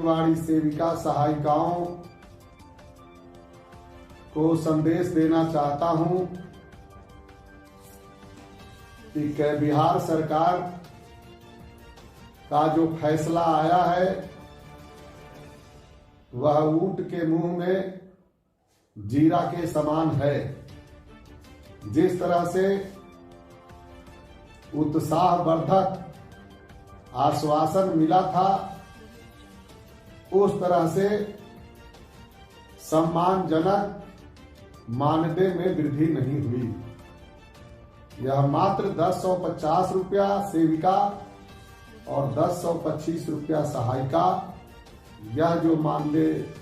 आंगनवाड़ी सेविका सहायिकाओं को संदेश देना चाहता हूं कि बिहार सरकार का जो फैसला आया है वह ऊंट के मुंह में जीरा के समान है। जिस तरह से उत्साहवर्धक आश्वासन मिला था, उस तरह से सम्मानजनक मानदेय में वृद्धि नहीं हुई। यह मात्र 1050 रुपया सेविका और 1025 रुपया सहायिका, यह जो मानदेय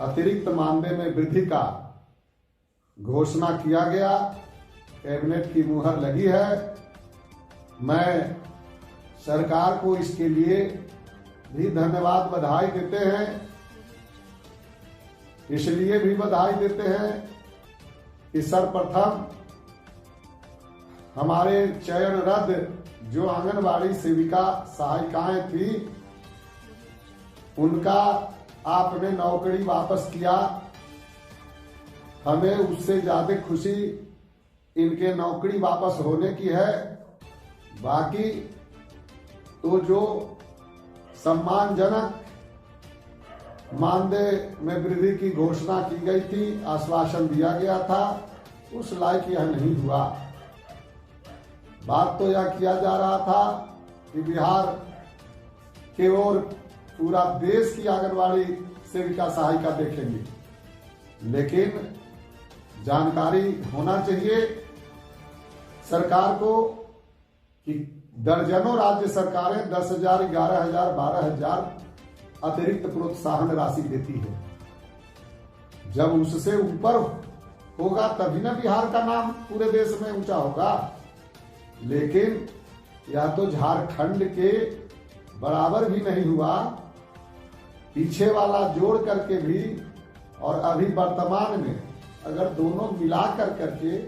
अतिरिक्त मानदेय में वृद्धि का घोषणा किया गया, कैबिनेट की मुहर लगी है। मैं सरकार को इसके लिए भी धन्यवाद बधाई देते हैं। इसलिए भी बधाई देते हैं कि सर्वप्रथम हमारे चयन रद्द जो आंगनबाड़ी सेविका सहायिकाएं थी, उनका आपने नौकरी वापस किया। हमें उससे ज्यादा खुशी इनके नौकरी वापस होने की है। बाकी तो जो सम्मानजनक मानदेय में वृद्धि की घोषणा की गई थी, आश्वासन दिया गया था, उस लायक यह नहीं हुआ। बात तो यह किया जा रहा था कि बिहार के ओर पूरा देश की आंगनवाड़ी सेविका सहायिका देखेंगे, लेकिन जानकारी होना चाहिए सरकार को कि दर्जनों राज्य सरकारें 10,000, 11,000, 12,000 अतिरिक्त प्रोत्साहन राशि देती है। जब उससे ऊपर होगा तभी ना बिहार का नाम पूरे देश में ऊंचा होगा। लेकिन यह तो झारखंड के बराबर भी नहीं हुआ। पीछे वाला जोड़ करके भी और अभी वर्तमान में अगर दोनों मिलाकर करके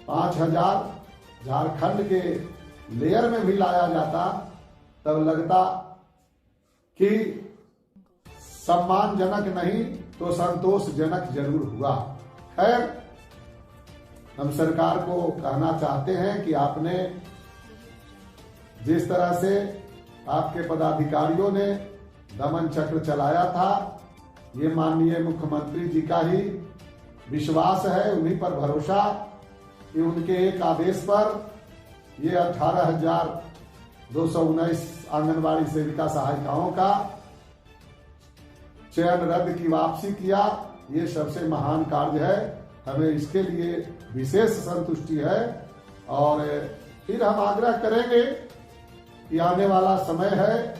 5,000 झारखंड के लेयर में भी लाया जाता, तब लगता कि सम्मानजनक नहीं तो संतोषजनक जरूर हुआ। खैर, हम सरकार को कहना चाहते हैं कि आपने जिस तरह से आपके पदाधिकारियों ने दमन चक्र चलाया था, ये माननीय मुख्यमंत्री जी का ही विश्वास है, उन्हीं पर भरोसा कि उनके एक आदेश पर ये 18,219 आंगनबाड़ी सेविका सहायिकाओं का चयन रद्द की वापसी किया। ये सबसे महान कार्य है। हमें इसके लिए विशेष संतुष्टि है और फिर हम आग्रह करेंगे कि आने वाला समय है,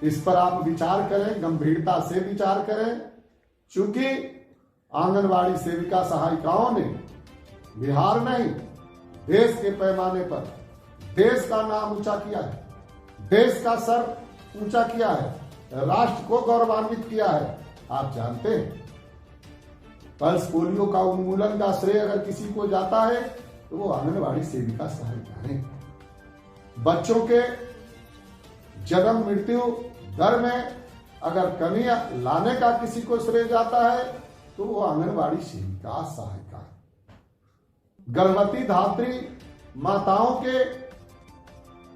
इस पर आप विचार करें, गंभीरता से विचार करें। चूंकि आंगनबाड़ी सेविका सहायिकाओं ने बिहार नहीं, देश के पैमाने पर देश का नाम ऊंचा किया है, देश का सर ऊंचा किया है, राष्ट्र को गौरवान्वित किया है। आप जानते हैं, पल्स पोलियो का उन्मूलन का श्रेय अगर किसी को जाता है तो वो आंगनबाड़ी सेविका सहायिका है। बच्चों के जन्म मृत्यु दर में अगर कमी लाने का किसी को श्रेय जाता है तो वो आंगनबाड़ी सेविका सहायिका है। गर्भवती धात्री माताओं के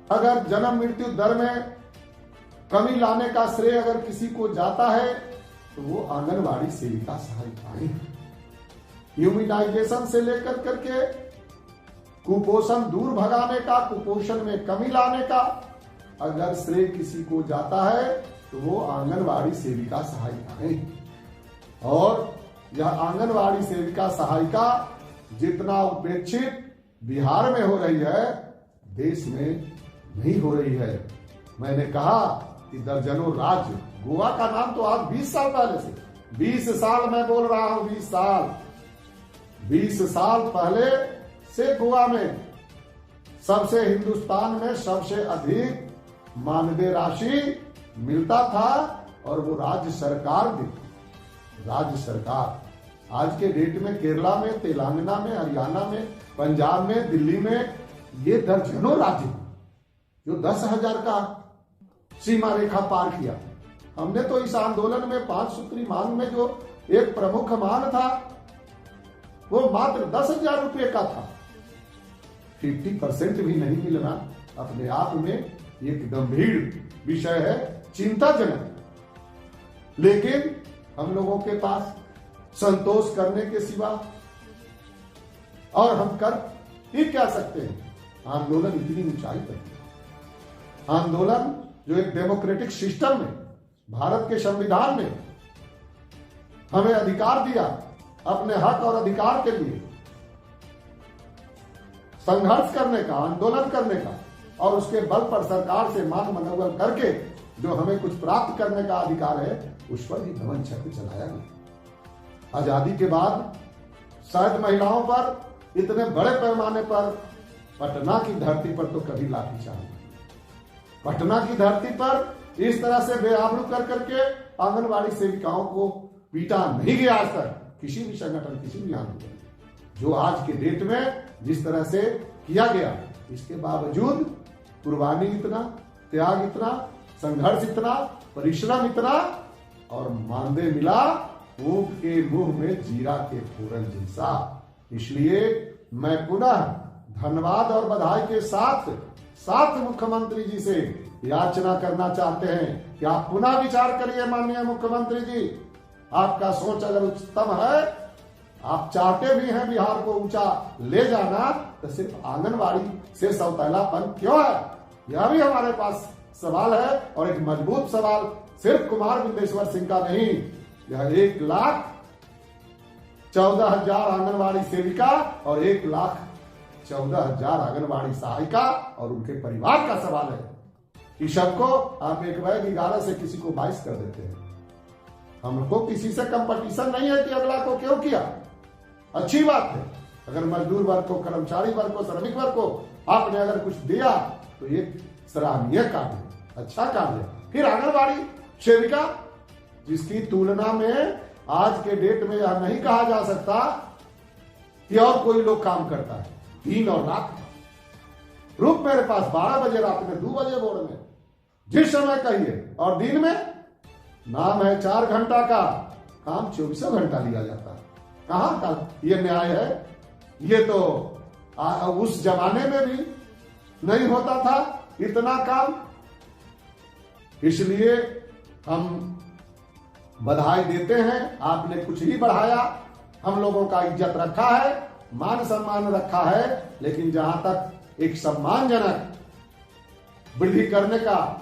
अगर जन्म मृत्यु दर में कमी लाने का श्रेय अगर किसी को जाता है तो वो आंगनबाड़ी सेविका सहायिकाएं। इम्यूनाइजेशन से लेकर करके कुपोषण दूर भगाने का, कुपोषण में कमी लाने का अगर श्रेय किसी को जाता है तो वो आंगनबाड़ी सेविका सहायिकाएं। और यह आंगनबाड़ी सेविका सहायिका जितना उपेक्षित बिहार में हो रही है, देश में नहीं हो रही है। मैंने कहा कि दर्जनों राज्य, गोवा का नाम तो आज 20 साल पहले से, 20 साल मैं बोल रहा हूं, 20 साल पहले से गोवा में सबसे, हिंदुस्तान में सबसे अधिक मानदेय राशि मिलता था और वो राज्य सरकार देती। राज्य सरकार आज के डेट में केरला में, तेलंगाना में, हरियाणा में, पंजाब में, दिल्ली में, ये दर्जनों राज्य जो 10,000 का सीमा रेखा पार किया। हमने तो इस आंदोलन में 5 सूत्री मांग में जो एक प्रमुख मांग था वो मात्र 10,000 रुपये का था। 50% भी नहीं मिलना अपने आप में एक गंभीर विषय है, चिंताजनक। लेकिन हम लोगों के पास संतोष करने के सिवा और हम कर ही क्या सकते हैं। आंदोलन इतनी ऊंचाई पर है। आंदोलन जो एक डेमोक्रेटिक सिस्टम में, भारत के संविधान में हमें अधिकार दिया अपने हक और अधिकार के लिए संघर्ष करने का, आंदोलन करने का, और उसके बल पर सरकार से मान मनोबल करके जो हमें कुछ प्राप्त करने का अधिकार है, उस पर ही दमन चक्र चलाया गया। आजादी के बाद शायद महिलाओं पर इतने बड़े पैमाने पर पटना की धरती पर तो कभी लाठीचार्ज नहीं। पटना की धरती पर इस तरह से बेआबरू कर करके आंगनबाड़ी सेविकाओं को पीटा नहीं गया आज तक किसी भी संगठन, किसी भी आंदोलन। जो आज के डेट में जिस तरह से किया गया, इसके बावजूद कुर्बानी इतना, त्याग इतना, संघर्ष इतना, परिश्रम इतना, और मानदेय मिला ऊंट के मुंह में जीरा के फोरन जैसा। इसलिए मैं पुनः धन्यवाद और बधाई के साथ मुख्यमंत्री जी से याचना करना चाहते हैं कि आप पुनः विचार करिए। माननीय मुख्यमंत्री जी, आपका सोच अगर उच्चतम है, आप चाहते भी हैं बिहार को ऊंचा ले जाना, तो सिर्फ आंगनबाड़ी से सौतेलापन क्यों है, यह भी हमारे पास सवाल है। और एक मजबूत सवाल सिर्फ कुमार बिंदेश्वर सिंह का नहीं, यह 1,14,000 आंगनबाड़ी सेविका और 1,14,000 आंगनबाड़ी सहायिका और उनके परिवार का सवाल है। इस सबको आप एक बैग 11 से किसी को 22 कर देते हैं। हमको किसी से कंपटीशन नहीं है कि अगला को क्यों किया। अच्छी बात है, अगर मजदूर वर्ग को, कर्मचारी वर्ग को, श्रमिक वर्ग को आपने अगर कुछ दिया तो ये सराहनीय कार्य है, अच्छा कार्य है। फिर आंगनबाड़ी सेविका, जिसकी तुलना में आज के डेट में यह नहीं कहा जा सकता कि और कोई लोग काम करता है। दिन और रात ग्रुप मेरे पास 12 बजे रात में, 2 बजे भोर में, जिस समय कहिए, और दिन में नाम है 4 घंटा का काम 24 घंटा लिया जाता है। कहां का ये न्याय है? ये तो उस जमाने में भी नहीं होता था इतना काम। इसलिए हम बधाई देते हैं, आपने कुछ ही बढ़ाया, हम लोगों का इज्जत रखा है, मान सम्मान रखा है, लेकिन जहां तक एक सम्मानजनक वृद्धि करने का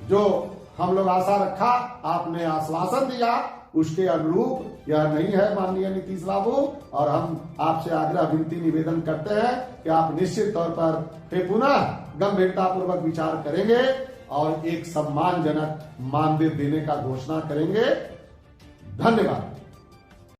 जो हम लोग आशा रखा, आपने आश्वासन दिया, उसके अनुरूप यह नहीं है माननीय नीतीश बाबू। और हम आपसे आग्रह विनती निवेदन करते हैं कि आप निश्चित तौर पर फिर पुनः गंभीरता पूर्वक विचार करेंगे और एक सम्मानजनक मानदेय देने का घोषणा करेंगे। धन्यवाद।